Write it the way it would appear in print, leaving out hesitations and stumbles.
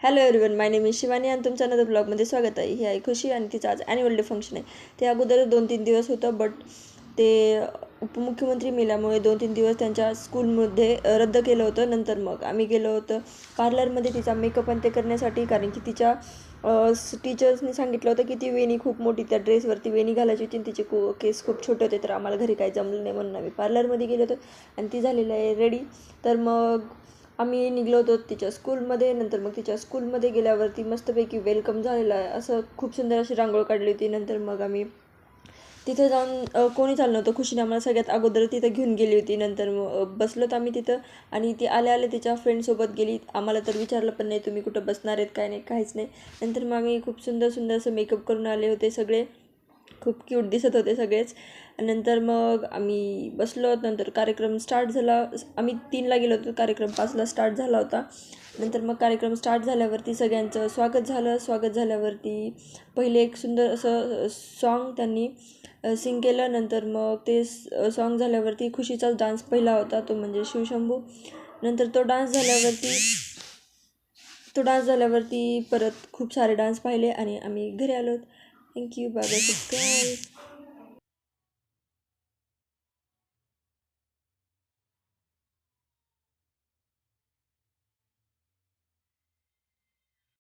Hello everyone, my name is Shivani आणि तुमच्या नवीन ब्लॉगमध्ये स्वागत आहे. ही आहे खुशी आणि तिचं आज ॲन्युअल डे फंक्शन आहे. ते अगोदर 2-3 दिवस होतं, बट ते उपमुख्यमंत्री मेल्यामुळे 2-3 दिवस त्यांच्या स्कूलमध्ये रद्द केलं होतं. नंतर मग आम्ही गेलो होतो पार्लरमध्ये तिचा मेकअप आणि ते करण्यासाठी, कारण की तिच्या टीचर्सनी सांगितलं होतं की ती वेणी खूप मोठी, त्या ड्रेसवरती वेणी घालायची होती आणि तिचे केस खूप छोटे होते. तर आम्हाला घरी काही जमलं नाही म्हणून आम्ही पार्लरमध्ये गेलो होतो आणि ती झालेलं आहे रेडी. तर मग आम्ही निघलो होतो तिच्या स्कूलमध्ये. नंतर मग तिच्या स्कूलमध्ये गेल्यावरती मस्तपैकी वेलकम झालेलं आहे, असं खूप सुंदर अशी रांगोळ काढली होती. नंतर मग आम्ही तिथं जाऊन कोणी चाललं नव्हतं, खुशीने आम्हाला सगळ्यात अगोदर तिथं घेऊन गेली होती. नंतर मग बसलोत आम्ही तिथं आणि ती आल्या आल्या तिच्या फ्रेंडसोबत गेली. आम्हाला तर विचारलं पण नाही तुम्ही कुठं बसणार आहेत काय नाही, काहीच नाही. नंतर मग आम्ही खूप सुंदर सुंदर असं मेकअप करून आले होते, सगळे खूप क्यूट दिसत होते सगळेच. नंतर मग आम्ही बसलो. नंतर कार्यक्रम स्टार्ट झाला. आम्ही 3ला गेलो होतो, कार्यक्रम 5ला स्टार्ट झाला होता. नंतर मग कार्यक्रम स्टार्ट झाल्यावरती सगळ्यांचं स्वागत झालं. स्वागत झाल्यावरती पहिले एक सुंदर असं सॉन्ग त्यांनी सिंग केलं. नंतर मग ते सॉन्ग झाल्यावरती खुशीचाच डान्स पहिला होता, तो म्हणजे शिवशंभू. नंतर तो डान्स झाल्यावरती परत खूप सारे डान्स पाहिले आणि आम्ही घरी आलो. Thank you, bye bye, subscribe.